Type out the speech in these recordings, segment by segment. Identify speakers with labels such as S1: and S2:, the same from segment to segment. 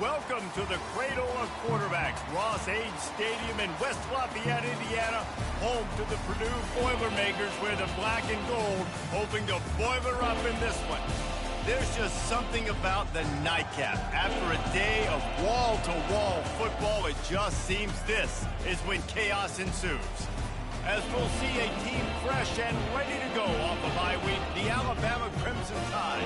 S1: Welcome to the cradle of quarterbacks, Ross-Age Stadium in West Lafayette, Indiana, home to the Purdue Boilermakers, where the black and gold hoping to boiler up in this one. There's just something about the nightcap. After a day of wall-to-wall football, it just seems this is when chaos ensues. As we'll see a team fresh and ready to go off a bye week, the Alabama Crimson Tide,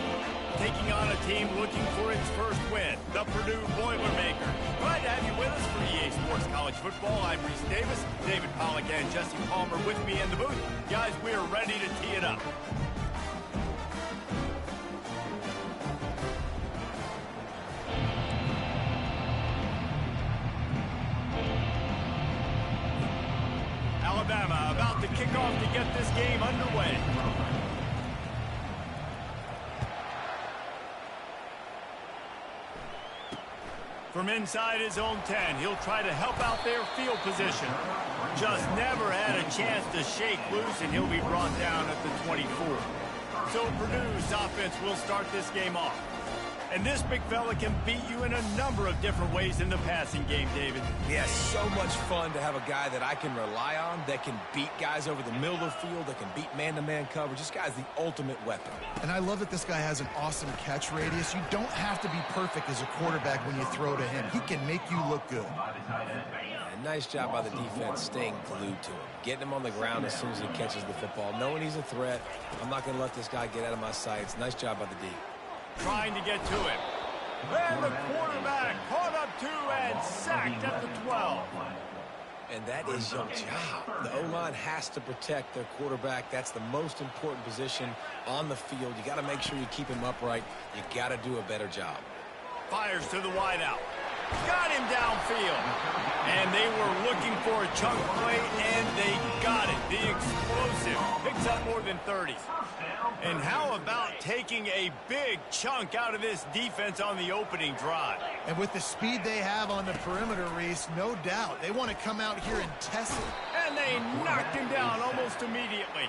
S1: taking on a team looking for its first win, the Purdue Boilermakers. Glad to have you with us for EA Sports College Football. I'm Reese Davis, David Pollack and Jesse Palmer with me in the booth. Guys, we are ready to tee it up. Alabama about to kick off to get this game underway. From inside his own 10, he'll try to help out their field position. Just never had a chance to shake loose, and he'll be brought down at the 24. So Purdue's offense will start this game off. And this big fella can beat you in a number of different ways in the passing game, David.
S2: Yeah, so much fun to have a guy that I can rely on, that can beat guys over the middle of the field, that can beat man-to-man coverage. This guy's the ultimate weapon.
S3: And I love that this guy has an awesome catch radius. You don't have to be perfect as a quarterback when you throw to him. He can make you look good.
S2: And nice job by the defense staying glued to him, getting him on the ground as soon as he catches the football, knowing he's a threat. I'm not going to let this guy get out of my sights. Nice job by the D.
S1: Trying to get to him. And the quarterback caught up to and sacked at the 12.
S2: And that is your job. The O-line has to protect their quarterback. That's the most important position on the field. You got to make sure you keep him upright. You got to do a better job.
S1: Fires to the wideout. Got him downfield. And they were looking for a chunk play, and they got it. The explosive picks up more than 30. And how about taking a big chunk out of this defense on the opening drive?
S3: And with the speed they have on the perimeter, Reese, no doubt, they want to come out here and test it.
S1: And they knocked him down almost immediately.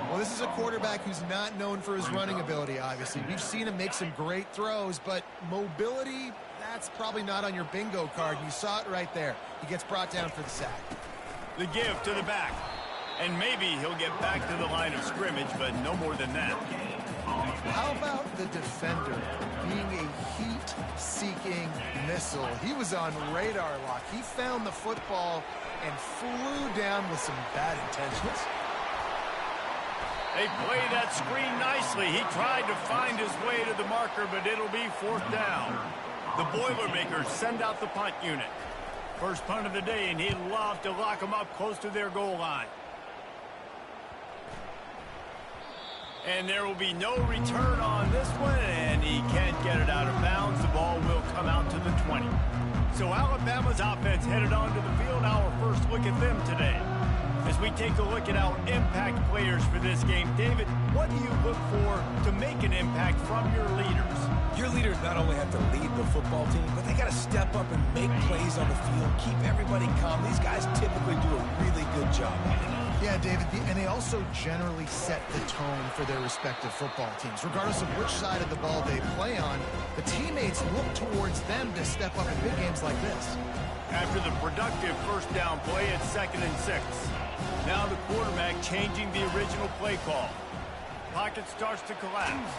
S3: Well, this is a quarterback who's not known for his running ability, obviously. We've seen him make some great throws, but mobility, that's probably not on your bingo card. You saw it right there. He gets brought down for the sack.
S1: The give to the back. And maybe he'll get back to the line of scrimmage, but no more than that.
S3: How about the defender being a heat-seeking missile? He was on radar lock. He found the football and flew down with some bad intentions.
S1: They play that screen nicely. He tried to find his way to the marker, but it'll be fourth down. The Boilermakers send out the punt unit. First punt of the day, and he'd love to lock them up close to their goal line. And there will be no return on this one, and he can't get it out of bounds. The ball will come out to the 20. So Alabama's offense headed onto the field. Our first look at them today. As we take a look at our impact players for this game, David, what do you look for to make an impact from your leaders?
S2: Your leaders not only have to lead the football team, but they got to step up and make plays on the field, keep everybody calm. These guys typically do a really good job.
S3: Yeah, David, and they also generally set the tone for their respective football teams. Regardless of which side of the ball they play on, the teammates look towards them to step up in big games like this.
S1: After the productive first down play, it's 2nd and 6. Now the quarterback changing the original play call. Pocket starts to collapse.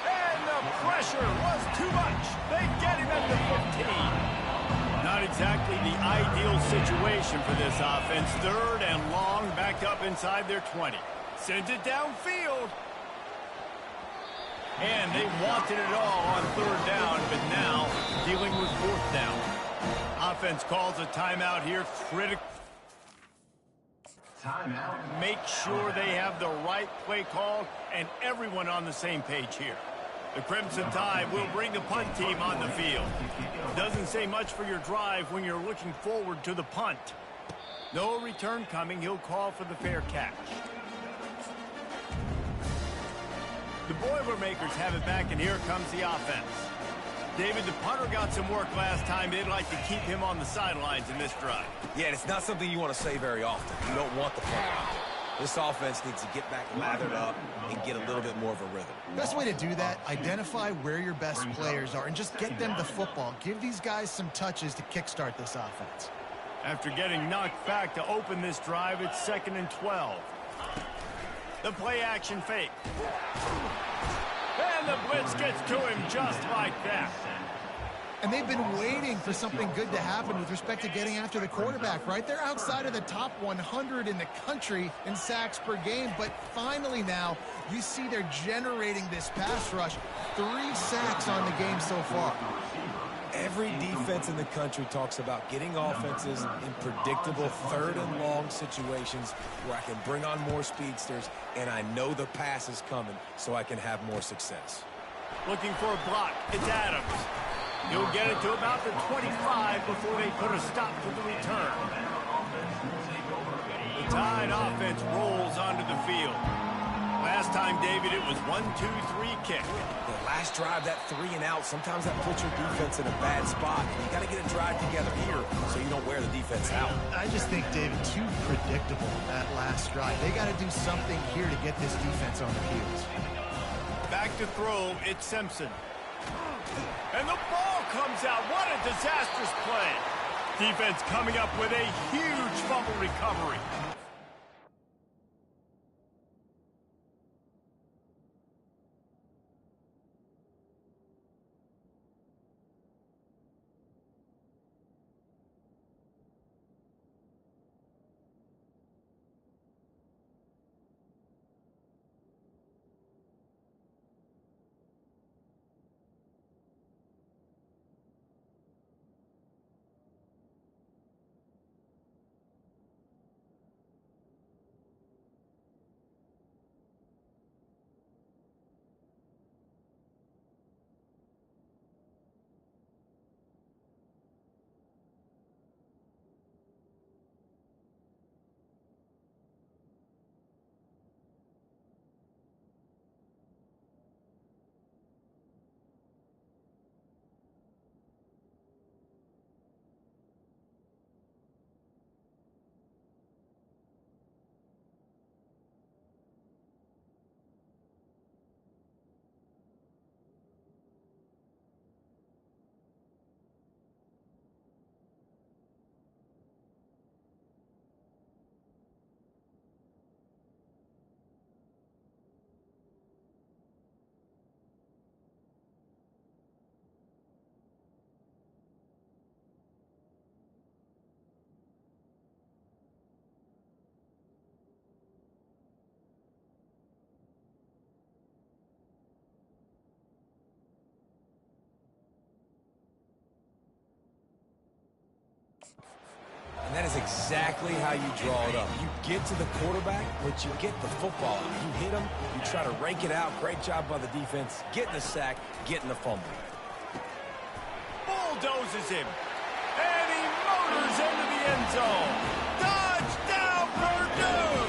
S1: And the pressure was too much. They get him at the 15. Not exactly the ideal situation for this offense. 3rd and long, backed up inside their 20. Sends it downfield. And they wanted it all on 3rd down, but now dealing with 4th down. Offense calls a timeout here. Critical. Timeout. Make sure they have the right play called and everyone on the same page here. The Crimson Tide will bring the punt team on the field. Doesn't say much for your drive when you're looking forward to the punt. No return coming. He'll call for the fair catch. The Boilermakers have it back, and here comes the offense. David, the punter got some work last time. They'd like to keep him on the sidelines in this drive.
S2: Yeah, and it's not something you want to say very often. You don't want the punter out there. This offense needs to get back lathered up and get a little bit more of a rhythm.
S3: Best way to do that, identify where your best players are and just get them the football. Give these guys some touches to kickstart this offense.
S1: After getting knocked back to open this drive, it's 2nd and 12. The play action fake. And the blitz gets to him just like that.
S3: And they've been waiting for something good to happen with respect to getting after the quarterback, right? They're outside of the top 100 in the country in sacks per game, but finally now you see they're generating this pass rush. 3 sacks on the game so far.
S2: Every defense in the country talks about getting offenses in predictable 3rd and long situations where I can bring on more speedsters and I know the pass is coming so I can have more success.
S1: Looking for a block. It's Adams. He'll get it to about the 25 before they put a stop to the return. The Tide offense rolls onto the field. Last time, David, it was 1-2-3 kick.
S2: The last drive, that 3 and out, sometimes that puts your defense in a bad spot. And you got to get a drive together here so you don't wear the defense out.
S3: I just think, David, too predictable that last drive. They got to do something here to get this defense on their heels.
S1: Back to throw, it's Simpson. And the ball comes out. What a disastrous play. Defense coming up with a huge fumble recovery.
S2: And that is exactly how you draw it up. You get to the quarterback, but you get the football. You hit him, you try to rake it out. Great job by the defense. Getting the sack, getting the fumble.
S1: Bulldozes him. And he motors into the end zone. Touchdown, Purdue!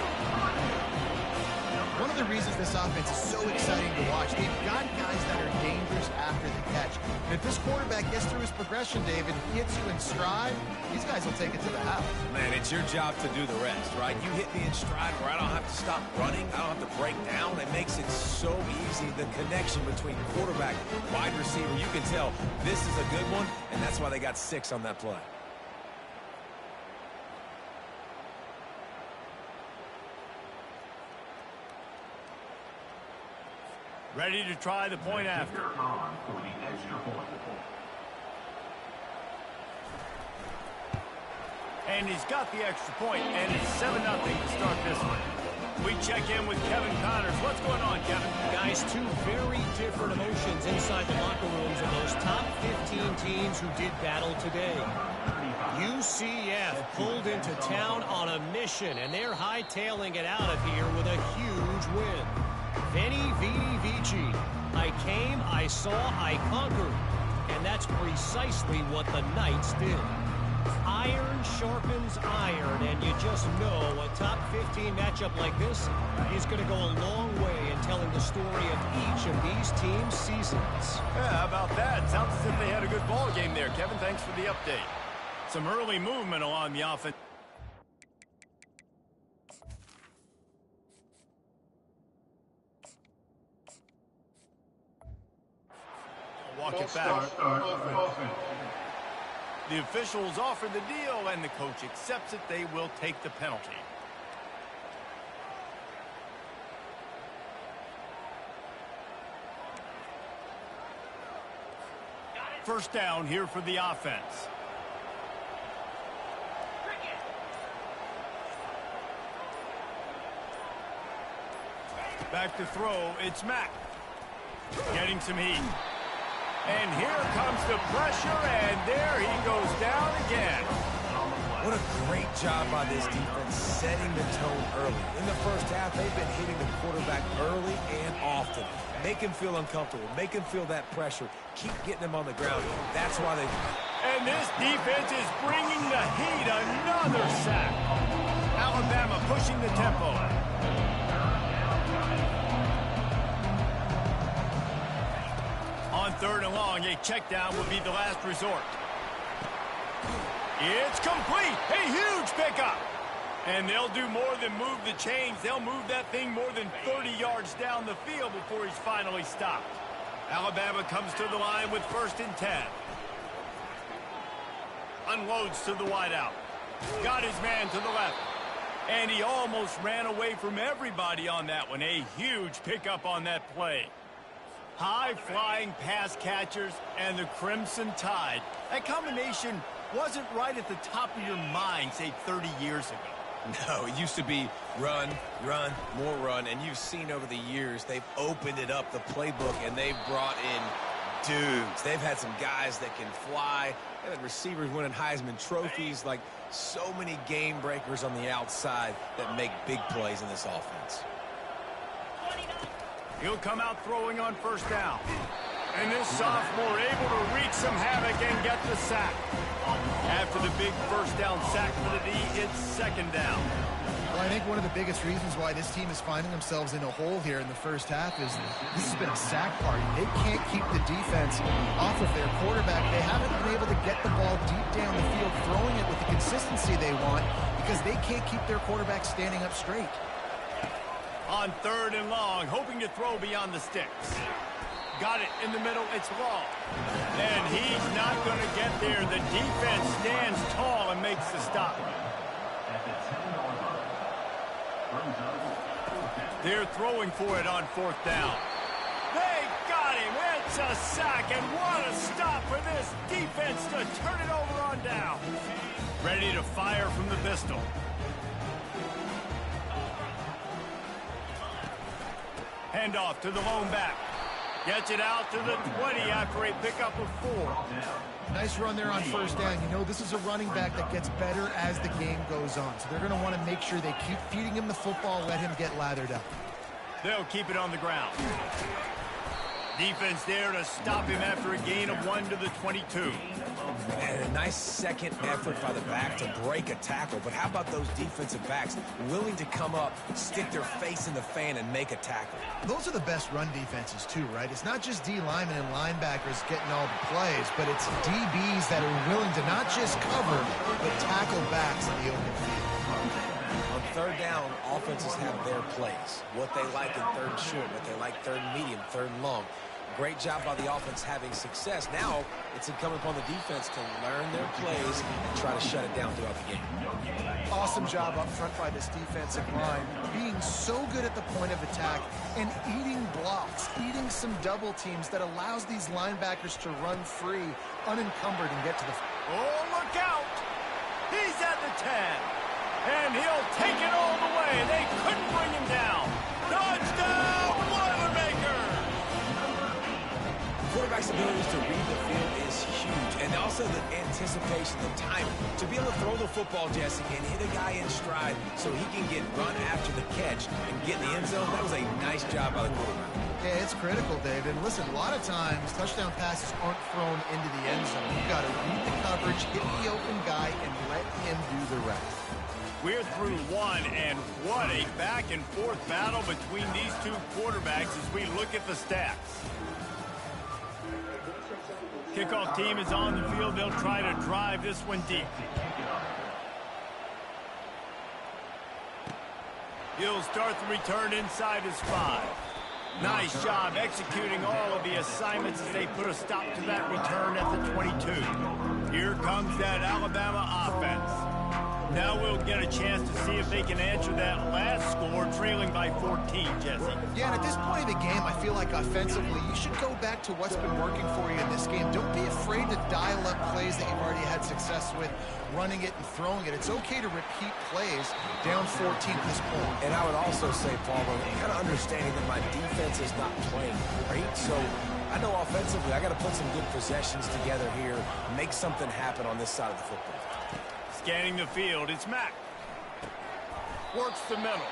S3: One of the reasons this offense is so exciting to watch, they've got guys that are dangerous after the catch. And if this quarterback gets through his progression, David, hits you in stride, these guys will take it to the house.
S2: Man, it's your job to do the rest, right? You hit me in stride where I don't have to stop running. I don't have to break down. It makes it so easy. The connection between quarterback, wide receiver, you can tell this is a good one, and that's why they got 6 on that play.
S1: Ready to try the point after. And he's got the extra point, and it's 7-0 to start this one. We check in with Kevin Connors. What's going on, Kevin?
S4: Guys, 2 very different emotions inside the locker rooms of those top 15 teams who did battle today. UCF pulled into town on a mission, and they're hightailing it out of here with a huge win. Veni, Vidi, Vici. I came, I saw, I conquered. And that's precisely what the Knights did. Iron sharpens iron, and you just know a top 15 matchup like this is going to go a long way in telling the story of each of these teams' seasons.
S1: Yeah, how about that? Sounds as if they had a good ball game there, Kevin. Thanks for the update. Some early movement along the offense. walk it back. The officials offer the deal, and the coach accepts it. They will take the penalty. First down here for the offense. Back to throw, it's Mack. Getting some heat. And here comes the pressure, and there he goes down again.
S2: What a great job by this defense setting the tone early. In the first half, they've been hitting the quarterback early and often. Make him feel uncomfortable. Make him feel that pressure. Keep getting him on the ground. That's why they...
S1: And this defense is bringing the heat. Another sack. Alabama pushing the tempo. On third and long, a check down will be the last resort. It's complete. A huge pickup. And they'll do more than move the chains. They'll move that thing more than 30 yards down the field before he's finally stopped. Alabama comes to the line with 1st and 10. Unloads to the wideout. Got his man to the left. And he almost ran away from everybody on that one. A huge pickup on that play. High-flying pass catchers and the Crimson Tide. That combination wasn't right at the top of your mind, say, 30 years ago.
S2: No, it used to be run, run, more run, and you've seen over the years they've opened it up, the playbook, and they've brought in dudes. They've had some guys that can fly. They've had receivers winning Heisman trophies, like so many game breakers on the outside that make big plays in this offense.
S1: He'll come out throwing on 1st down. And this sophomore able to wreak some havoc and get the sack. After the big 1st down sack for the D, it's 2nd down.
S3: Well, I think one of the biggest reasons why this team is finding themselves in a hole here in the first half is this has been a sack party. They can't keep the defense off of their quarterback. They haven't been able to get the ball deep down the field, throwing it with the consistency they want because they can't keep their quarterback standing up straight.
S1: On 3rd and long, hoping to throw beyond the sticks. Got it in the middle, it's Law. And he's not going to get there. The defense stands tall and makes the stop. They're throwing for it on 4th down. They got him. It's a sack, and what a stop for this defense to turn it over on down. Ready to fire from the pistol. Handoff to the lone back. Gets it out to the 20 after a pickup of 4.
S3: Nice run there on 1st down. You know, this is a running back that gets better as the game goes on. So they're going to want to make sure they keep feeding him the football, let him get lathered up.
S1: They'll keep it on the ground. Defense there to stop him after a gain of 1 to the 22.
S2: And a nice second effort by the back to break a tackle. But how about those defensive backs willing to come up, stick their face in the fan, and make a tackle?
S3: Those are the best run defenses, too, right? It's not just D linemen and linebackers getting all the plays, but it's DBs that are willing to not just cover, but tackle backs in the open field.
S2: On 3rd down, offenses have their plays. What they like in 3rd and short, what they like 3rd and medium, 3rd and long. Great job by the offense having success. Now it's incumbent upon the defense to learn their plays and try to shut it down throughout the game.
S3: Awesome job up front by this defensive line, being so good at the point of attack and eating blocks, eating some double teams that allows these linebackers to run free, unencumbered, and get to the...
S1: Oh, look out! He's at the 10. And he'll take it all the way. They couldn't bring him down. Touchdown, Boilermakers!
S2: Quarterback's abilities to read the field is huge, and also the anticipation, the timing. To be able to throw the football, Jesse, and hit a guy in stride so he can get run after the catch and get in the end zone, that was a nice job by the quarterback.
S3: Yeah, it's critical, Dave. And listen, a lot of times touchdown passes aren't thrown into the end zone. You've got to read the coverage, hit the open guy, and let him do the rest.
S1: We're through one, and what a back-and-forth battle between these two quarterbacks as we look at the stats. Kickoff team is on the field. They'll try to drive this one deep. He'll start the return inside his 5. Nice job executing all of the assignments as they put a stop to that return at the 22. Here comes that Alabama offense. Now we'll get a chance to see if they can answer that last score, trailing by 14, Jesse.
S3: Yeah, and at this point of the game, I feel like offensively, you should go back to what's been working for you in this game. Don't be afraid to dial up plays that you've already had success with, running it and throwing it. It's okay to repeat plays down 14 at this point.
S2: And I would also say, Palmer, kind of understanding that my defense is not playing great, so I know offensively I got to put some good possessions together here, make something happen on this side of the football.
S1: Scanning the field, it's Mack. Works the middle.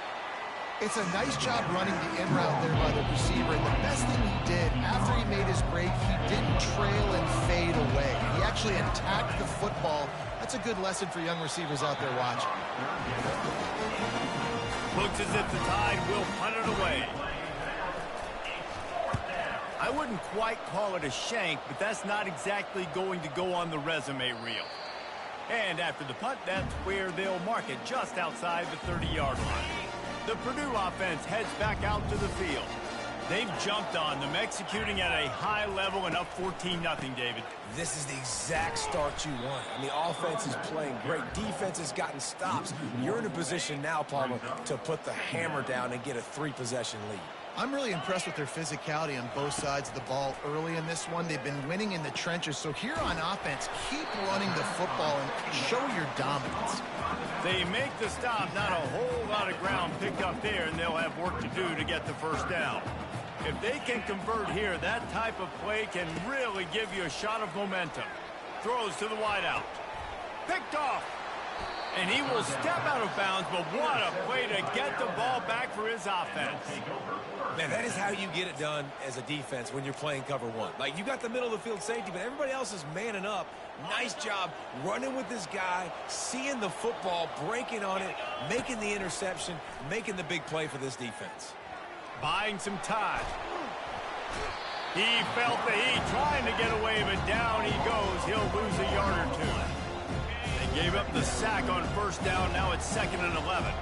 S3: It's a nice job running the in route there by the receiver. And the best thing he did, after he made his break, he didn't trail and fade away. He actually attacked the football. That's a good lesson for young receivers out there watching.
S1: Looks as if the Tide will punt it away. I wouldn't quite call it a shank, but that's not exactly going to go on the resume reel. And after the punt, that's where they'll mark it, just outside the 30-yard line. The Purdue offense heads back out to the field. They've jumped on them, executing at a high level and up 14-0, David.
S2: This is the exact start you want. I mean, offense is playing great. Defense has gotten stops. You're in a position now, Palmer, to put the hammer down and get a 3-possession lead.
S3: I'm really impressed with their physicality on both sides of the ball early in this one. They've been winning in the trenches. So here on offense, keep running the football and show your dominance.
S1: They make the stop, not a whole lot of ground picked up there, and they'll have work to do to get the first down. If they can convert here, that type of play can really give you a shot of momentum. Throws to the wideout. Picked off. And he will step out of bounds, but what a play to get the ball back for his offense.
S2: Man, that is how you get it done as a defense when you're playing cover one. Like, you got the middle of the field safety, but everybody else is manning up. Nice job running with this guy, seeing the football, breaking on it, making the interception, making the big play for this defense.
S1: Buying some time. He felt the heat, trying to get away, but down he goes. He'll lose a yard or two. They gave up the sack on first down. Now it's 2nd and 11.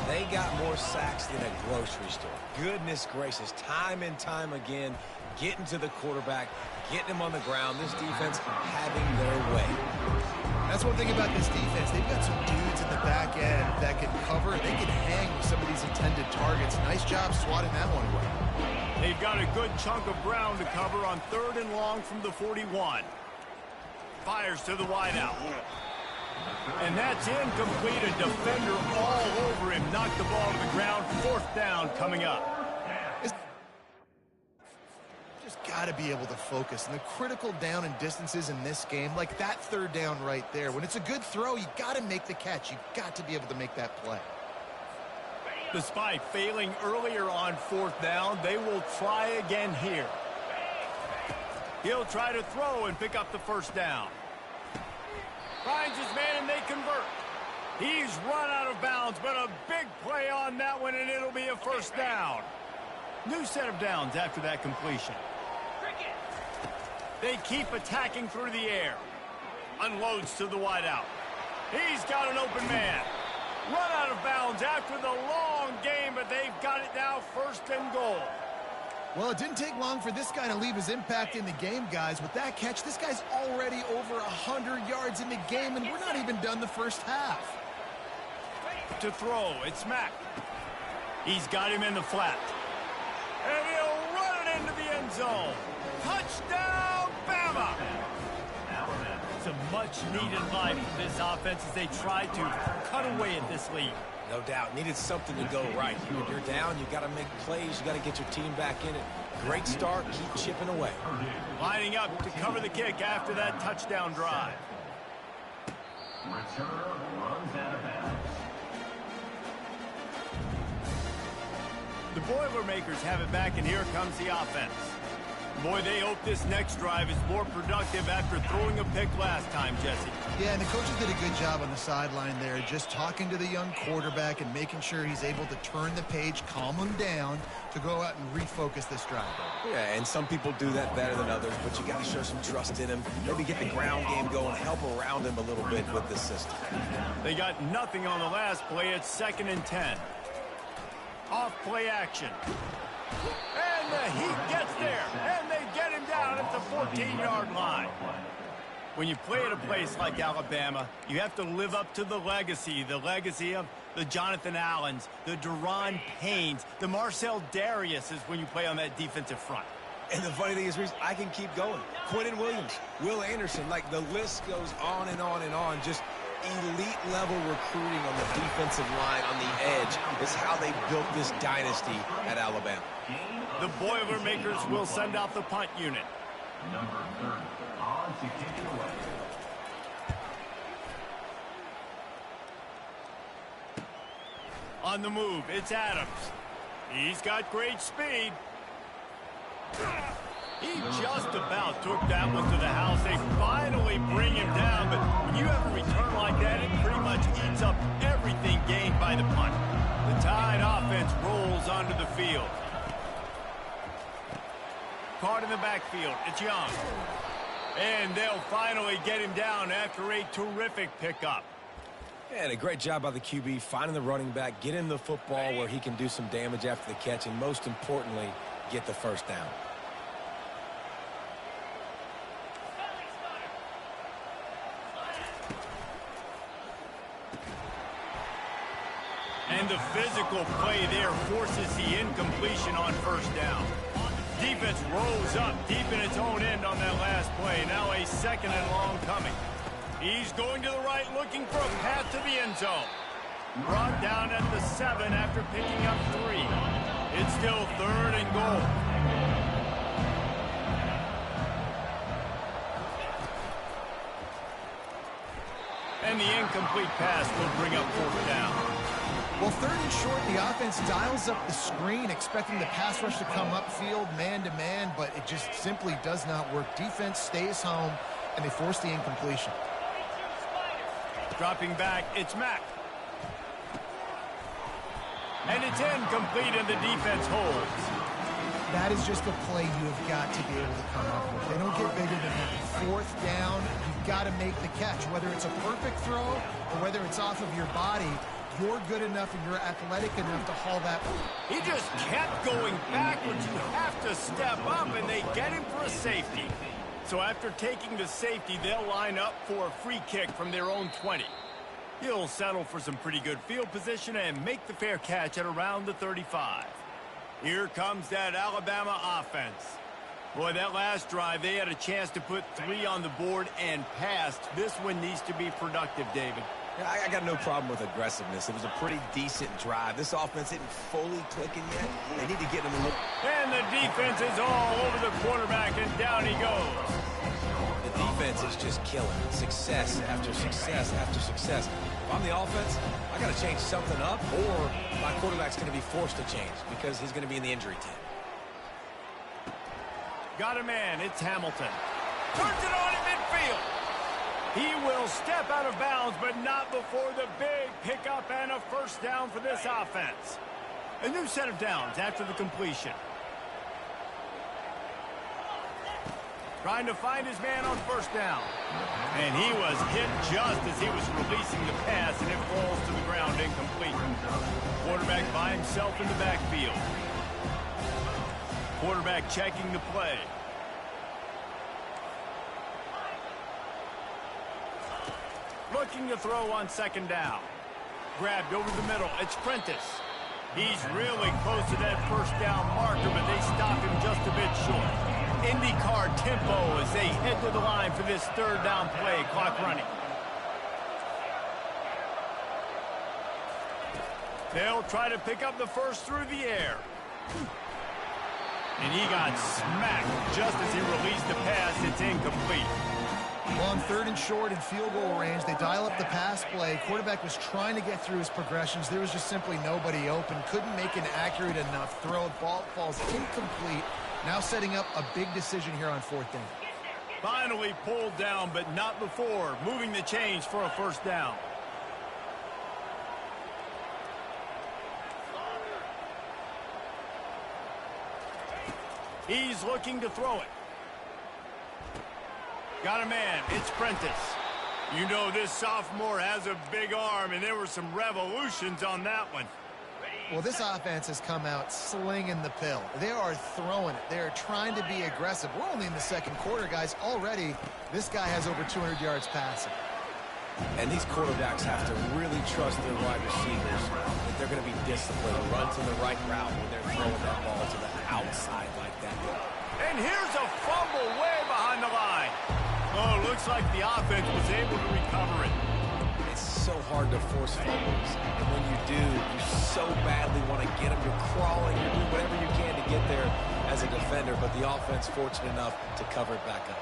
S2: They got more sacks than a grocery store. Goodness gracious, time and time again, getting to the quarterback, getting him on the ground. This defense having their way.
S3: That's one thing about this defense. They've got some dudes in the back end that can cover. They can hang with some of these intended targets. Nice job swatting that one away.
S1: They've got a good chunk of ground to cover on 3rd and long from the 41. Fires to the wideout. And that's incomplete. A defender all over him. Knocked the ball to the ground. 4th down coming up.
S3: Just got to be able to focus. And the critical down and distances in this game, like that 3rd down right there. When it's a good throw, you got to make the catch. You got to be able to make that play.
S1: Despite failing earlier on 4th down, they will try again here. He'll try to throw and pick up the first down. Finds his man and they convert. He's run out of bounds, but a big play on that one, and it'll be a first down. New set of downs after that completion. They keep attacking through the air. Unloads to the wideout. He's got an open man. Run out of bounds after the long game, but they've got it now 1st and goal.
S3: Well, it didn't take long for this guy to leave his impact in the game, guys. With that catch, this guy's already over 100 yards in the game, and we're not even done the first half.
S1: To throw, it's Mack. He's got him in the flat. And he'll run it into the end zone. Touchdown, Bama! It's a much-needed life for this offense as they try to cut away at this lead.
S2: No doubt. Needed something to go right. When you're down, you got to make plays. You got to get your team back in it. Great start. Keep chipping away.
S1: Lining up to cover the kick after that touchdown drive. The Boilermakers have it back, and here comes the offense. Boy, they hope this next drive is more productive after throwing a pick last time, Jesse.
S3: Yeah, and the coaches did a good job on the sideline there, just talking to the young quarterback and making sure he's able to turn the page, calm him down to go out and refocus this drive.
S2: Yeah, and some people do that better than others, but you got to show some trust in him. Maybe get the ground game going, help around him a little bit with this system.
S1: They got nothing on the last play. It's 2nd and 10. Off play action. And the heat gets there, and they get him down at the 14-yard line. When you play at a place like Alabama, you have to live up to the legacy of the Jonathan Allens, the Daron Paynes, the Marcel Dariuses when you play on that defensive front.
S2: And the funny thing is, Reese, I can keep going. Quentin Williams, Will Anderson, like the list goes on and on and on. Just elite-level recruiting on the defensive line, on the edge, is how they built this dynasty at Alabama.
S1: The Boilermakers will send out the punt unit.
S5: Number 30, on to kick it away.
S1: On the move, it's Adams. He's got great speed. He just about took that one to the house. They finally bring him down, but when you have a return like that, it pretty much eats up everything gained by the punt. The Tide offense rolls onto the field. Caught in the backfield, it's Young. And they'll finally get him down after a terrific pickup.
S2: And a great job by the QB, finding the running back, getting the football where he can do some damage after the catch, and most importantly, get the first down.
S1: And the physical play there forces the incompletion on first down. Defense rose up deep in its own end on that last play. Now a second and long coming. He's going to the right, looking for a path to the end zone. Brought down at the 7 after picking up 3. It's still 3rd and goal. And the incomplete pass will bring up 4th down.
S3: Well, 3rd and short, the offense dials up the screen, expecting the pass rush to come upfield man-to-man, but it just simply does not work. Defense stays home, and they force the incompletion.
S1: Dropping back, it's Mack. And it's incomplete, and the defense holds.
S3: That is just a play you have got to be able to come up with. They don't get bigger than that. 4th down, you've got to make the catch. Whether it's a perfect throw or whether it's off of your body, you're good enough and you're athletic enough to haul that.
S1: He just kept going backwards. You have to step up, and they get him for a safety. So after taking the safety, they'll line up for a free kick from their own 20. He'll settle for some pretty good field position and make the fair catch at around the 35. Here comes that Alabama offense. Boy, that last drive, they had a chance to put 3 on the board and passed. This one needs to be productive, David.
S2: Yeah, I got no problem with aggressiveness. It was a pretty decent drive. This offense isn't fully clicking yet. They need to get him a little.
S1: And the defense is all over the quarterback, and down he goes.
S2: The defense is just killing. Success after success after success. If I'm the offense, I got to change something up, or my quarterback's going to be forced to change because he's going to be in the injury team.
S1: Got a man, it's Hamilton. Turns it on in midfield. He will step out of bounds, but not before the big pickup and a first down for this offense. A new set of downs after the completion. Trying to find his man on first down. And he was hit just as he was releasing the pass, and it falls to the ground incomplete. Quarterback by himself in the backfield. Quarterback checking the play. Looking to throw on second down. Grabbed over the middle. It's Prentice. He's really close to that first down marker, but they stop him just a bit short. IndyCar tempo as they head to the line for this 3rd down play. Clock running. They'll try to pick up the first through the air. And he got smacked just as he released the pass. It's incomplete.
S3: Well, on 3rd and short in field goal range, they dial up the pass play. Quarterback was trying to get through his progressions. There was just simply nobody open. Couldn't make an accurate enough throw. Ball falls incomplete. Now setting up a big decision here on 4th down.
S1: Finally pulled down, but not before. Moving the chains for a first down. He's looking to throw it. Got a man. It's Prentice. You know this sophomore has a big arm, and there were some revolutions on that one.
S3: Well, this offense has come out slinging the pill. They are throwing it. They are trying to be aggressive. We're only in the second quarter, guys. Already, this guy has over 200 yards passing.
S2: And these quarterbacks have to really trust their wide receivers that they're going to be disciplined, run to the right route when they're throwing that ball to the outside like that.
S1: And here's a fumble way behind the line. Oh, looks like the offense was able to recover it.
S2: It's so hard to force fumbles. And when you do, you so badly want to get them. You're crawling, you're doing whatever you can to get there as a defender, but the offense fortunate enough to cover it back up.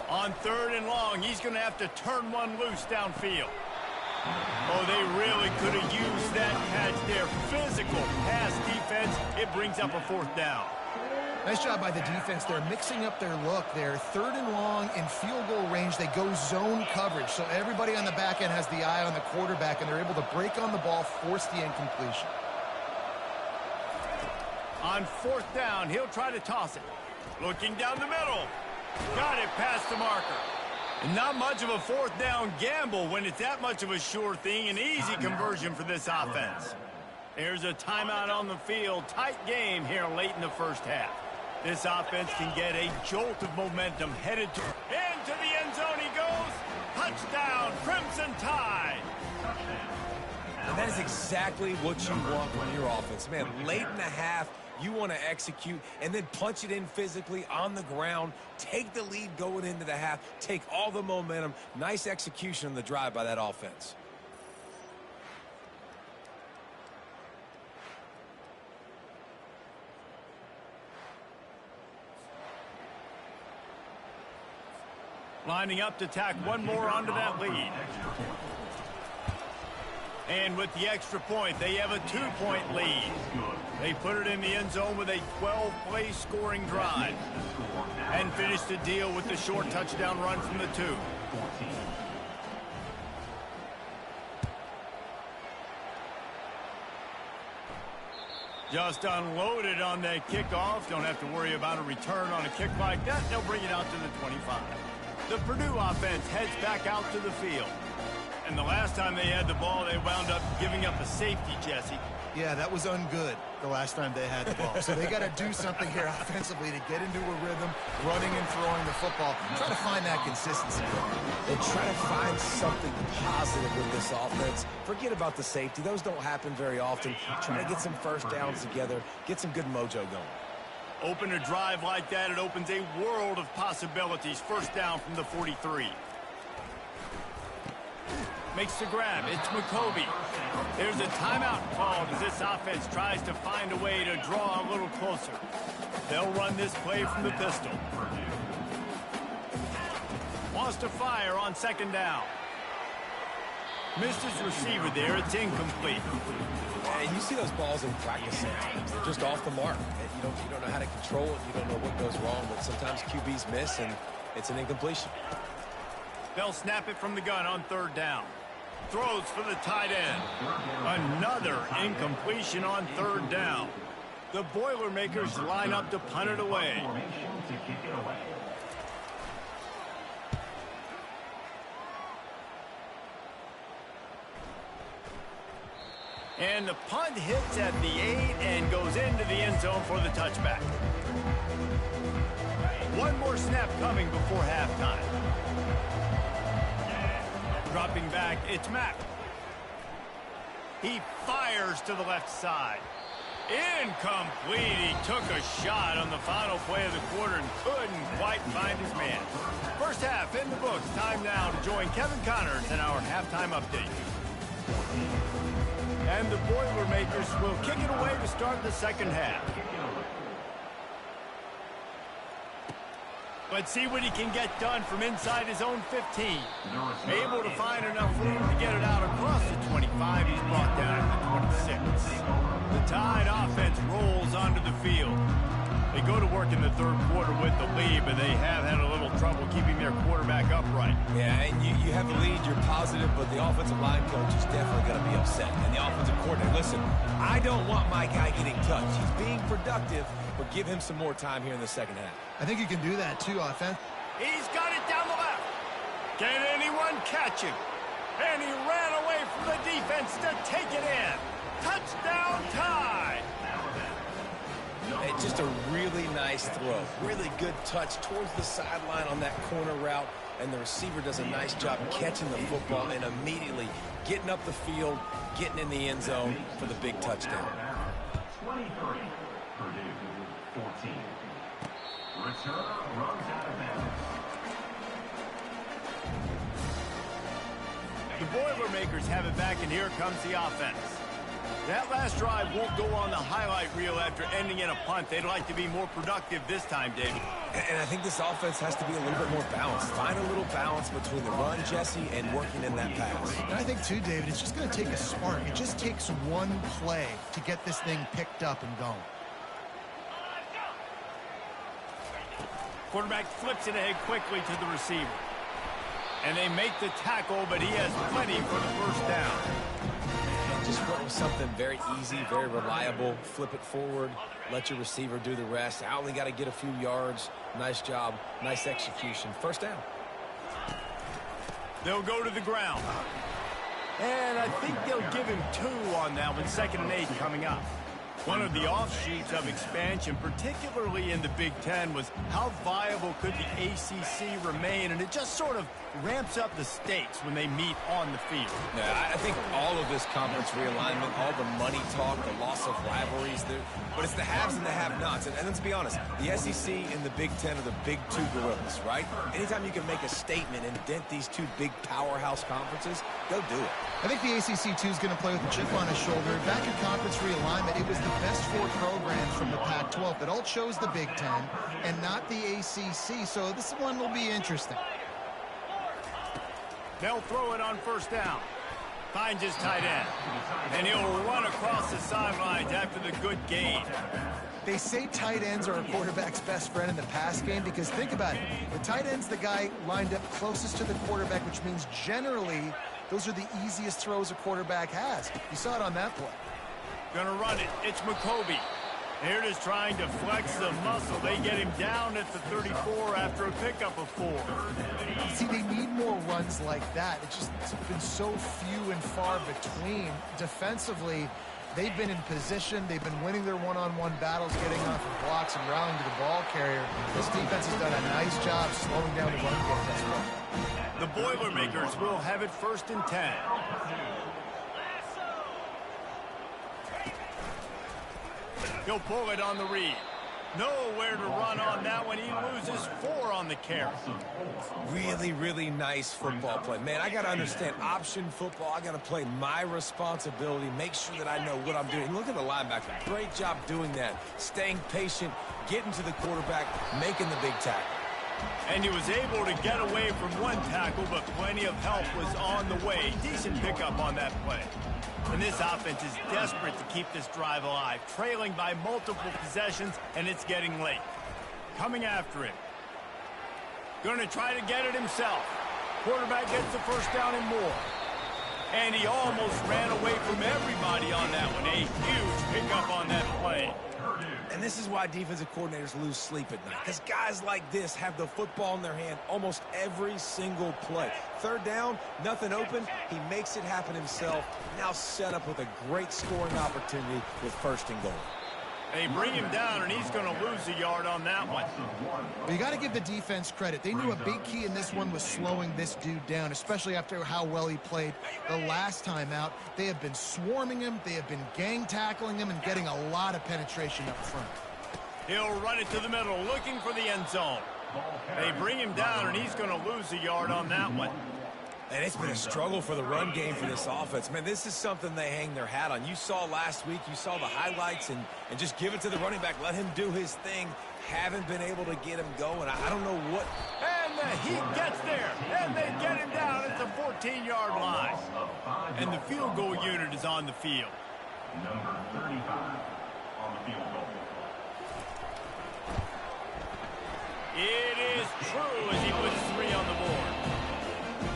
S1: On 3rd and long, he's going to have to turn one loose downfield. Oh, they really could have used that catch there. Physical pass defense. It brings up a 4th down.
S3: Nice job by the defense. They're mixing up their look. They're 3rd and long in field goal range. They go zone coverage. So everybody on the back end has the eye on the quarterback, and they're able to break on the ball, force the incompletion.
S1: On 4th down, he'll try to toss it. Looking down the middle. Got it past the marker. And not much of a 4th down gamble when it's that much of a sure thing. An easy conversion for this offense. There's a timeout on the field. Tight game here late in the first half. This offense can get a jolt of momentum headed to into the end zone he goes. Touchdown, Crimson Tide.
S2: And that is exactly what you want from your offense. Man, late in the half, you want to execute and then punch it in physically on the ground. Take the lead going into the half. Take all the momentum. Nice execution on the drive by that offense.
S1: Lining up to tack one more onto that lead. And with the extra point, they have a 2-point lead. They put it in the end zone with a 12-play scoring drive. And finish the deal with the short touchdown run from the 2. Just unloaded on that kickoff. Don't have to worry about a return on a kick like that. They'll bring it out to the 25. The Purdue offense heads back out to the field. And the last time they had the ball, they wound up giving up a safety, Jesse.
S3: Yeah, that was ungood the last time they had the ball. So they got to do something here offensively to get into a rhythm, running and throwing the football. Try to find that consistency.
S2: And try to find something positive with this offense. Forget about the safety. Those don't happen very often. Try to get some first downs together, get some good mojo going.
S1: Open a drive like that, it opens a world of possibilities. First down from the 43. Makes the grab. It's McCovey. There's a timeout called as this offense tries to find a way to draw a little closer. They'll run this play from the pistol. Wants to fire on 2nd down. Missed his receiver there. It's incomplete.
S2: And you see those balls in practice sometimes. They're just off the mark. And you don't know how to control it. You don't know what goes wrong. But sometimes QBs miss, and it's an incompletion.
S1: They'll snap it from the gun on 3rd down. Throws for the tight end. Another incompletion on 3rd down. The Boilermakers line up to punt it away. And the punt hits at the 8 and goes into the end zone for the touchback. One more snap coming before halftime. Dropping back, it's Mack. He fires to the left side. Incomplete. He took a shot on the final play of the quarter and couldn't quite find his man. First half in the books. Time now to join Kevin Connors in our halftime update. And the Boilermakers will kick it away to start the second half. Let's see what he can get done from inside his own 15. Able to find enough room to get it out across the 25. He's brought down at the 26. The Tide offense rolls onto the field. They go to work in the 3rd quarter with the lead, but they have had a little trouble keeping their quarterback upright.
S2: Yeah, and you have the lead, you're positive, but the offensive line coach is definitely going to be upset. And the offensive coordinator, listen, I don't want my guy getting touched. He's being productive, but give him some more time here in the second half.
S3: I think you can do that too, offense.
S1: He's got it down the left. Can anyone catch him? And he ran away from the defense to take it in. Touchdown tie!
S2: Hey, just a really nice throw. Really good touch towards the sideline on that corner route. And the receiver does a nice job catching the football and immediately getting up the field, getting in the end zone for the big touchdown.
S5: 23, Purdue, 14. Return runs out of bounds.
S1: The Boilermakers have it back, and here comes the offense. That last drive won't go on the highlight reel after ending in a punt. They'd like to be more productive this time, David.
S2: And I think this offense has to be a little bit more balanced. Find a little balance between the run, Jesse, and working in that pass.
S3: And I think, too, David, it's just going to take a spark. It just takes one play to get this thing picked up and going.
S1: Quarterback flips it ahead quickly to the receiver. And they make the tackle, but he has plenty for the first down.
S2: Just went with something very easy, very reliable. Flip it forward, let your receiver do the rest. I only got to get a few yards. Nice job, nice execution. First down.
S1: They'll go to the ground. And I think they'll give him 2 on that one. 2nd and 8 coming up. One of the offshoots of expansion, particularly in the Big Ten, was how viable could the ACC remain, and it just sort of ramps up the stakes when they meet on the field.
S2: Yeah, I think all of this conference realignment, all the money talk, the loss of rivalries, but it's the haves and the have-nots. And let's be honest, the SEC and the Big Ten are the big 2 gorillas, right? Anytime you can make a statement and dent these 2 big powerhouse conferences, go do it.
S3: I think the ACC, too, is going to play with a chip on his shoulder. Back in conference realignment, it was the best 4 programs from the Pac-12 that all chose the Big Ten and not the ACC, so this one will be interesting.
S1: They'll throw it on first down. Finds his tight end. And he'll run across the sidelines after the good gain.
S3: They say tight ends are a quarterback's best friend in the pass game because think about it. The tight end's the guy lined up closest to the quarterback, which means generally those are the easiest throws a quarterback has. You saw it on that play.
S1: Gonna run it. It's McCoby. They're just trying to flex the muscle. They get him down at the 34 after a pickup of 4.
S3: See, they need more runs like that. It's been so few and far between. Defensively, they've been in position. They've been winning their one-on-one battles, getting off of blocks and rallying to the ball carrier. This defense has done a nice job slowing down the run game thus far.
S1: The Boilermakers will have it 1st and 10. He'll pull it on the read. Nowhere to run on that one. He loses 4 on the carry.
S2: Really, really nice football play. Man, I got to understand option football. I got to play my responsibility, make sure that I know what I'm doing. Look at the linebacker. Great job doing that. Staying patient, getting to the quarterback, making the big tackle.
S1: And he was able to get away from one tackle, but plenty of help was on the way. Decent pickup on that play. And this offense is desperate to keep this drive alive, trailing by multiple possessions, and it's getting late. Coming after it. Going to try to get it himself. Quarterback gets the first down and more. And he almost ran away from everybody on that one. A huge pickup on that play.
S2: And this is why defensive coordinators lose sleep at night, because guys like this have the football in their hand almost every single play. 3rd down, nothing open. He makes it happen himself. Now set up with a great scoring opportunity with 1st and goal.
S1: They bring him down, and he's going to lose a yard on that one.
S3: But you got to give the defense credit. They knew a big key in this one was slowing this dude down, especially after how well he played the last time out. They have been swarming him. They have been gang tackling him and getting a lot of penetration up front.
S1: He'll run it to the middle, looking for the end zone. They bring him down, and he's going to lose a yard on that one.
S2: And it's been a struggle for the run game for this offense. Man, this is something they hang their hat on. You saw last week, you saw the highlights, and just give it to the running back. Let him do his thing. Haven't been able to get him going. I don't know what.
S1: And he gets there, and they get him down at the 14-yard line. And the field goal unit is on the field.
S5: Number 35 on the field goal.
S1: It is true as he puts 3 on the board.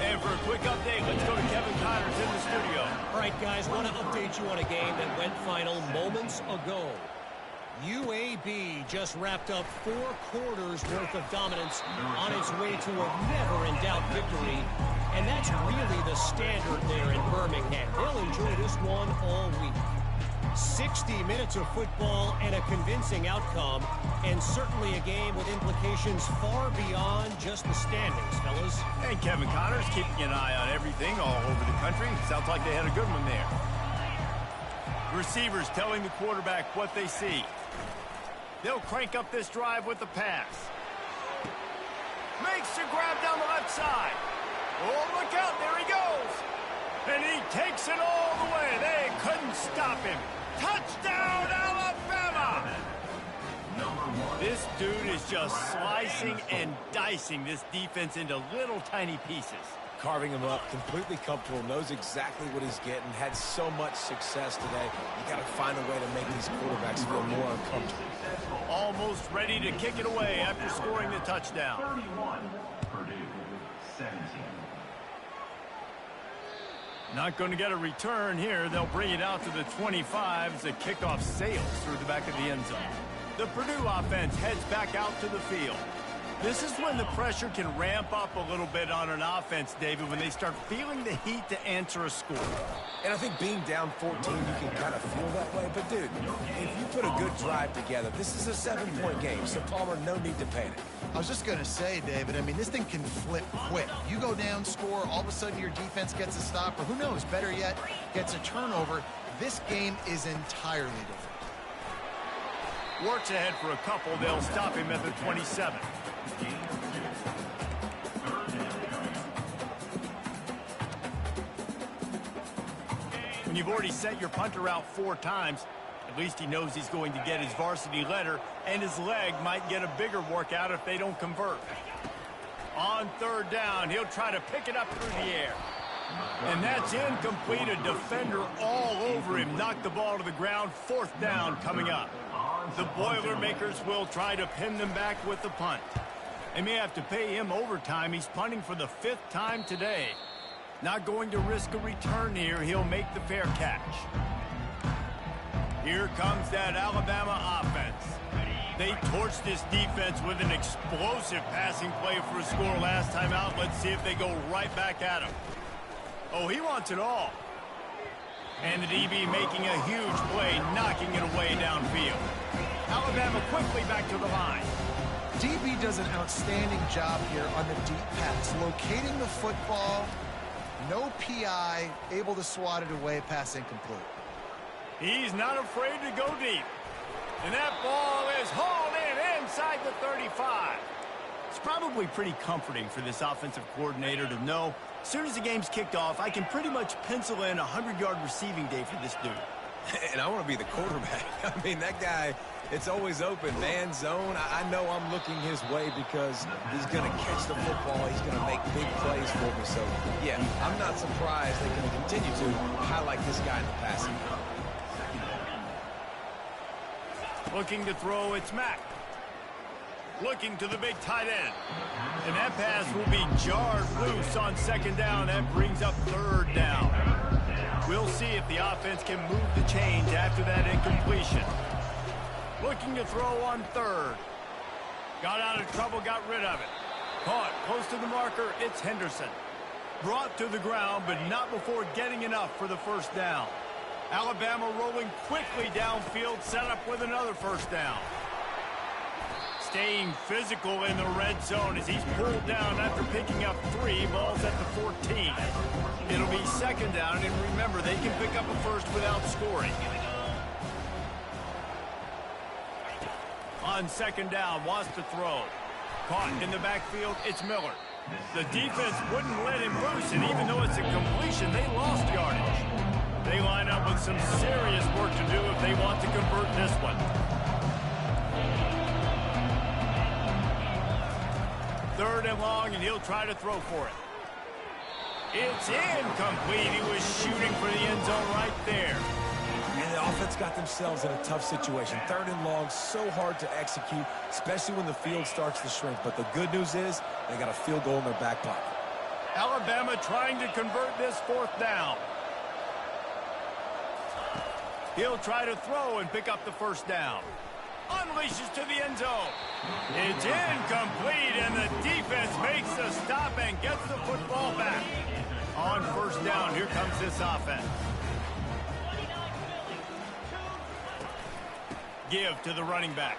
S1: And for a quick update, let's go to Kevin Connors in the studio.
S4: All right, guys, want to update you on a game that went final moments ago. UAB just wrapped up 4 quarters worth of dominance on its way to a never-in-doubt victory. And that's really the standard there in Birmingham. They'll enjoy this one all week. 60 minutes of football and a convincing outcome, and certainly a game with implications far beyond just the standings, fellas.
S1: And Kevin Connors keeping an eye on everything all over the country. Sounds like they had a good one there. Receivers telling the quarterback what they see. They'll crank up this drive with the pass. Makes the grab down the left side. Oh, look out, there he goes. And he takes it all the way. They couldn't stop him. Touchdown, Alabama! This dude is just slicing and dicing this defense into little tiny pieces.
S2: Carving him up, completely comfortable, knows exactly what he's getting, had so much success today. You got to find a way to make these quarterbacks feel more uncomfortable.
S1: Almost ready to kick it away after scoring the touchdown.
S5: 31, Purdue, 17.
S1: Not going to get a return here. They'll bring it out to the 25 as the kickoff sails through the back of the end zone. The Purdue offense heads back out to the field. This is when the pressure can ramp up a little bit on an offense, David, when they start feeling the heat to answer a score.
S2: And I think being down 14, you can kind of feel that way. But, dude, if you put a good drive together, this is a 7-point game, so Palmer, no need to panic.
S3: I was just going to say, David, I mean, this thing can flip quick. You go down, score, all of a sudden your defense gets a stop, or who knows, better yet, gets a turnover. This game is entirely different.
S1: Works ahead for a couple. They'll stop him at the 27. When you've already sent your punter out 4 times, at least he knows he's going to get his varsity letter, and his leg might get a bigger workout if they don't convert. On 3rd down, he'll try to pick it up through the air. And that's incomplete. A defender all over him. Knocked the ball to the ground. 4th down coming up. The Boilermakers will try to pin them back with the punt. They may have to pay him overtime. He's punting for the 5th time today. Not going to risk a return here. He'll make the fair catch. Here comes that Alabama offense. They torched this defense with an explosive passing play for a score last time out. Let's see if they go right back at him. Oh, he wants it all. And the DB making a huge play, knocking it away downfield. Alabama quickly back to the line.
S3: DB does an outstanding job here on the deep pass, locating the football, no PI, able to swat it away, pass incomplete.
S1: He's not afraid to go deep. And that ball is hauled in inside the 35. It's probably pretty comforting for this offensive coordinator to know as soon as the game's kicked off, I can pretty much pencil in a 100-yard receiving day for this dude.
S2: And I want to be the quarterback. I mean, that guy, it's always open. Man zone, I know I'm looking his way because he's going to catch the football. He's going to make big plays for me. So, yeah, I'm not surprised they can continue to highlight this guy in the passing.
S1: Looking to throw, it's Mack. Looking to the big tight end. And that pass will be jarred loose on 2nd down. That brings up 3rd down. We'll see if the offense can move the chains after that incompletion. Looking to throw on 3rd. Got out of trouble, got rid of it. Caught close to the marker, it's Henderson. Brought to the ground, but not before getting enough for the 1st down. Alabama rolling quickly downfield, set up with another 1st down. Staying physical in the red zone as he's pulled down after picking up 3 balls at the 14. It'll be 2nd down, and remember, they can pick up a 1st without scoring. On 2nd down, wants to throw. Caught in the backfield, it's Miller. The defense wouldn't let him loose, and even though it's a completion, they lost yardage. They line up with some serious work to do if they want to convert this one. 3rd and long, and he'll try to throw for it. It's incomplete. He was shooting for the end zone right there.
S2: And the offense got themselves in a tough situation. 3rd and long, so hard to execute, especially when the field starts to shrink. But the good news is they got a field goal in their back pocket.
S1: Alabama trying to convert this 4th down. He'll try to throw and pick up the 1st down. Unleashes to the end zone. It's incomplete, and the defense makes the stop and gets the football back. On 1st down, here comes this offense. give to the running back.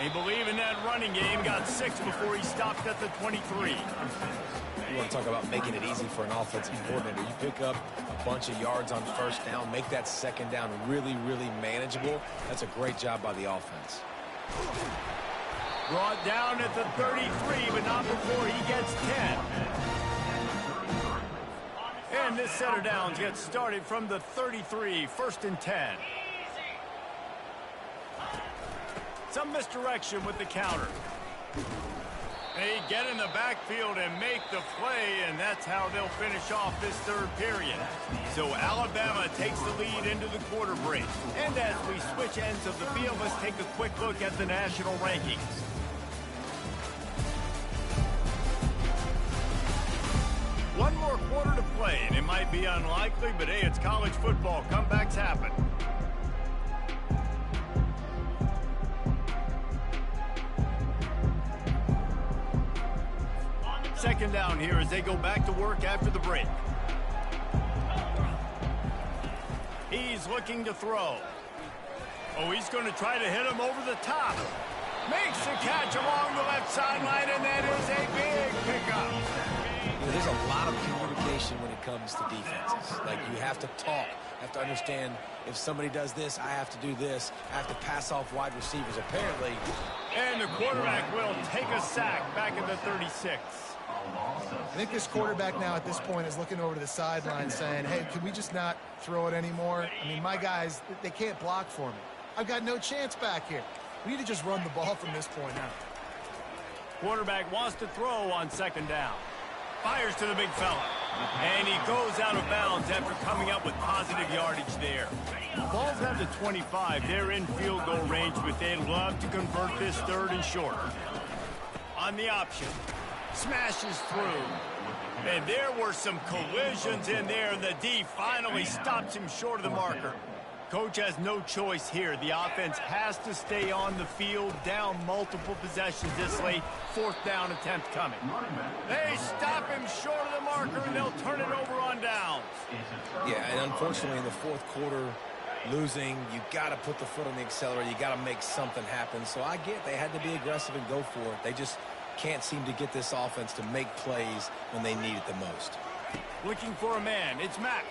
S1: They believe in that running game. Got 6 before he stopped at the 23.
S2: You want to talk about making it easy for an offensive coordinator. You pick up a bunch of yards on first down, make that second down really, really manageable. That's a great job by the offense.
S1: Brought down at the 33, but not before he gets 10. And this set of downs gets started from the 33, 1st and 10. Some misdirection with the counter. They get in the backfield and make the play, and that's how they'll finish off this third period. So Alabama takes the lead into the quarter break. And as we switch ends of the field, let's take a quick look at the national rankings. One more quarter to play, and it might be unlikely, but hey, it's college football. Comebacks happen. Second down here as they go back to work after the break. He's looking to throw. Oh, he's going to try to hit him over the top. Makes the catch along the left sideline, and that is a big pickup.
S2: You know, there's a lot of communication when it comes to defenses. Like, you have to talk. You have to understand if somebody does this, I have to do this. I have to pass off wide receivers, apparently.
S1: And the quarterback will take a sack back at the 36.
S3: I think this quarterback now at this point is looking over to the sideline saying, hey, can we just not throw it anymore? I mean, my guys, they can't block for me. I've got no chance back here. We need to just run the ball from this point out.
S1: Quarterback wants to throw on second down. Fires to the big fella. And he goes out of bounds after coming up with positive yardage there. Ball's at the 25. They're in field goal range, but they'd love to convert this third and short. On the option. Smashes through. And there were some collisions in there, and the D finally stops him short of the marker. Coach has no choice here. The offense has to stay on the field, down multiple possessions this late. 4th down attempt coming. They stop him short of the marker, and they'll turn it over on downs.
S2: Yeah, and unfortunately in the 4th quarter, losing, you got to put the foot on the accelerator. You got to make something happen. So I get they had to be aggressive and go for it. They just can't seem to get this offense to make plays when they need it the most.
S1: Looking for a man. It's Mack.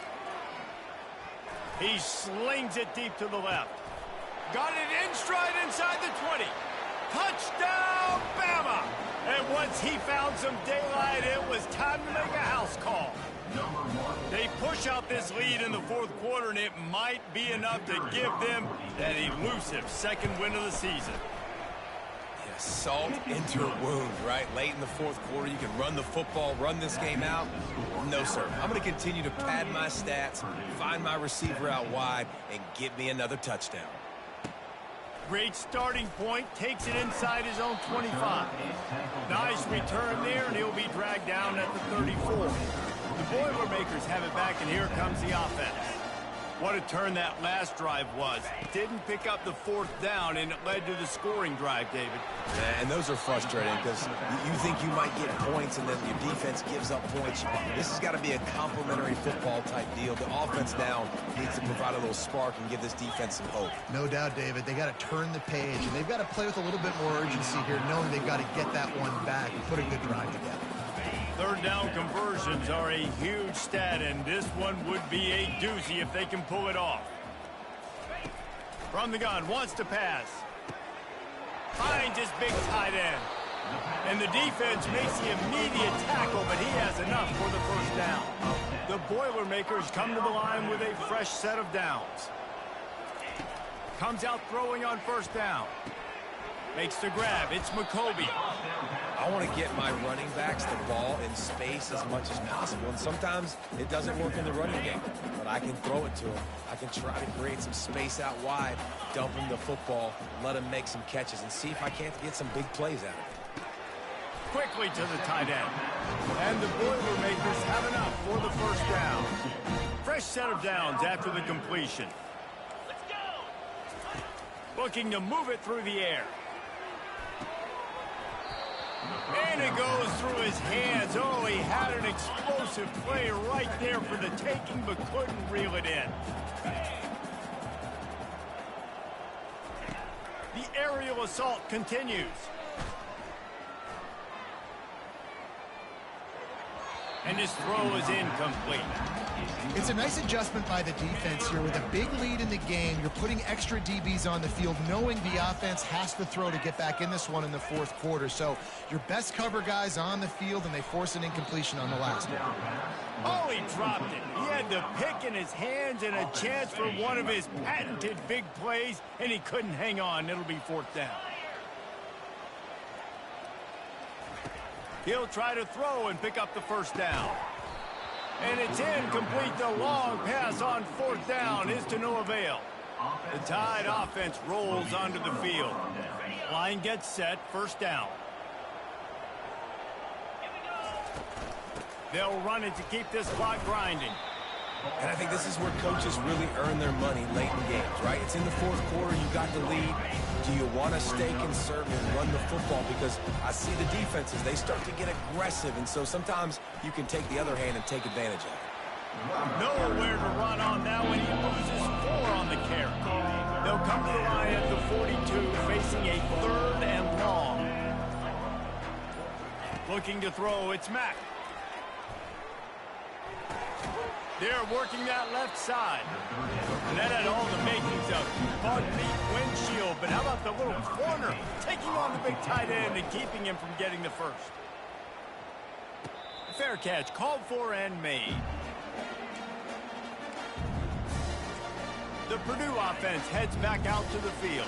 S1: He slings it deep to the left. Got it in stride inside the 20. Touchdown, Bama! And once he found some daylight, it was time to make a house call. They push out this lead in the 4th quarter, and it might be enough to give them that elusive 2nd win of the season.
S2: Salt into a wound, right? Late in the 4th quarter, you can run the football, run this game out. No, sir. I'm going to continue to pad my stats, find my receiver out wide, and get me another touchdown.
S1: Great starting point. Takes it inside his own 25. Nice return there, and he'll be dragged down at the 34. The Boilermakers have it back, and here comes the offense. What a turn that last drive was. Didn't pick up the 4th down, and it led to the scoring drive, David.
S2: And those are frustrating because you think you might get points, and then your defense gives up points. This has got to be a complementary football type deal. The offense now needs to provide a little spark and give this defense some hope.
S3: No doubt, David. They got to turn the page, and they've got to play with a little bit more urgency here, knowing they've got to get that one back and put a good drive together.
S1: 3rd down conversions are a huge stat, and this one would be a doozy if they can pull it off. From the gun, wants to pass. Finds his big tight end. And the defense makes the immediate tackle, but he has enough for the 1st down. The Boilermakers come to the line with a fresh set of downs. Comes out throwing on 1st down. Makes the grab. It's McCoby.
S2: I want to get my running backs the ball in space as much as possible. And sometimes it doesn't work in the running game. But I can throw it to him. I can try to create some space out wide, dump him the football, let him make some catches, and see if I can't get some big plays out of it.
S1: Quickly to the tight end. And the Boilermakers have enough for the 1st down. Fresh set of downs after the completion. Looking to move it through the air. And it goes through his hands. Oh, he had an explosive play right there for the taking, but couldn't reel it in. aerial assault continues. And his throw is incomplete.
S3: It's a nice adjustment by the defense here. With a big lead in the game, you're putting extra DBs on the field, knowing the offense has to throw to get back in this one in the fourth quarter. So your best cover guys on the field, and they force an incompletion on the last one.
S1: Oh, he dropped it. He had the pick in his hands and a chance for one of his patented big plays, and he couldn't hang on. It'll be fourth down. He'll try to throw and pick up the first down. And it's incomplete. The long pass on fourth down is to no avail. The Tide offense rolls onto the field. Line gets set, first down. They'll run it to keep this clock grinding.
S2: And I think this is where coaches really earn their money late in games, right? It's in the fourth quarter. You got the lead. Do you want to stay conservative and run the football? Because I see the defenses, they start to get aggressive, and so sometimes you can take the other hand and take advantage of it.
S1: Nowhere to run on now, and he loses 4 on the carry. They'll come to the line at the 42, facing a third and long. Looking to throw, it's Mack. They're working that left side. And that had all the makings of bug meat windshield. But how about the little corner taking on the big tight end and keeping him from getting the first? Fair catch, called for and made. The Purdue offense heads back out to the field.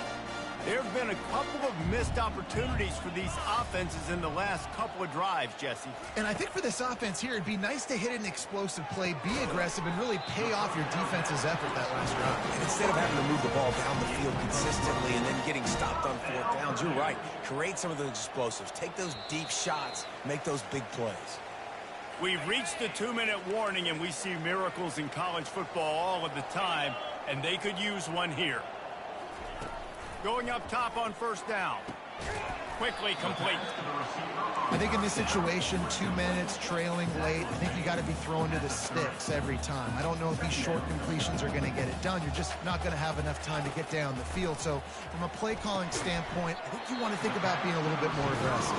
S1: There have been a couple of missed opportunities for these offenses in the last couple of drives, Jesse.
S3: And I think for this offense here, it'd be nice to hit an explosive play, be aggressive, and really pay off your defense's effort that last drive.
S2: And instead of having to move the ball down the field consistently and then getting stopped on fourth downs, you're right. Create some of those explosives. Take those deep shots. Make those big plays.
S1: We've reached the 2-minute warning, and we see miracles in college football all of the time, and they could use one here. Going up top on first down. Quickly complete.
S3: I think in this situation, 2 minutes, trailing late, I think you got to be throwing to the sticks every time. I don't know if these short completions are going to get it done. You're just not going to have enough time to get down the field. So from a play calling standpoint, I think you want to think about being a little bit more aggressive.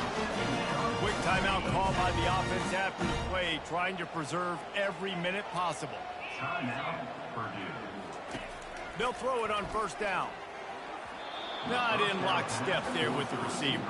S1: Quick timeout call by the offense after the play, trying to preserve every minute possible.
S5: Timeout, Purdue.
S1: They'll throw it on first down. Not in lockstep there with the receiver.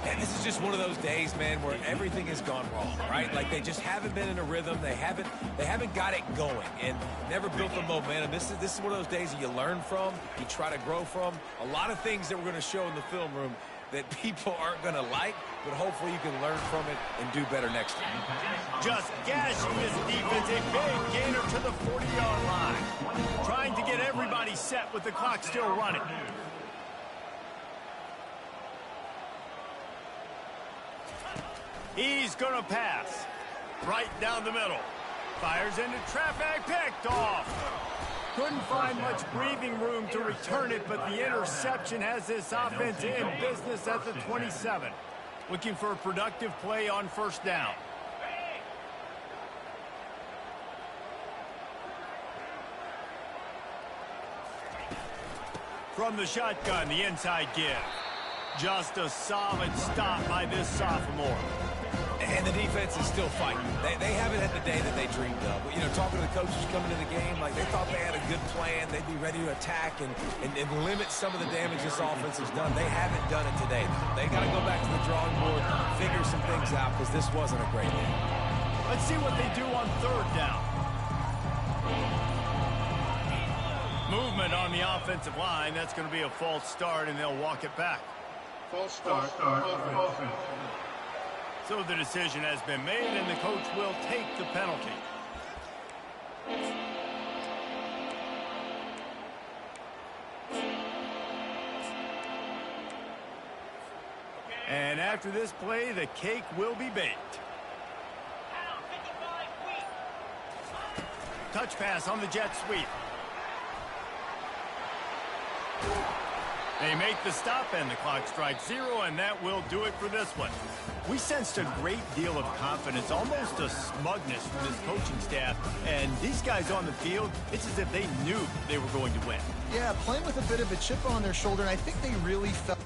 S2: And this is just one of those days, man, where everything has gone wrong, right? Like they just haven't been in a rhythm. They haven't got it going and never built the momentum. This is one of those days that you learn from, you try to grow from. A lot of things that we're going to show in the film room that people aren't going to like, but hopefully you can learn from it and do better next time.
S1: Just gashing this defense, a big gainer to the 40-yard line. Trying to get everybody set with the clock still running. He's going to pass. Right down the middle. Fires into traffic, picked off. Couldn't find much breathing room to return it, but the interception has this offense in business at the 27. Looking for a productive play on first down. From the shotgun, the inside give. Just a solid stop by this sophomore.
S2: And the defense is still fighting. They haven't had the day that they dreamed of. You know, talking to the coaches coming into the game, like they thought they had a good plan. They'd be ready to attack and limit some of the damage this offense has done. They haven't done it today. They got to go back to the drawing board, figure some things out, because this wasn't a great game.
S1: Let's see what they do on third down. Movement on the offensive line. That's going to be a false start, and they'll walk it back.
S5: False start. Offense.
S1: So the decision has been made, and the coach will take the penalty. And after this play, the cake will be baked. Touch pass on the jet sweep. They make the stop, and the clock strikes 0, and that will do it for this one. We sensed a great deal of confidence, almost a smugness from this coaching staff. And these guys on the field, it's as if they knew they were going to win.
S3: Yeah, playing with a bit of a chip on their shoulder, and I think they really felt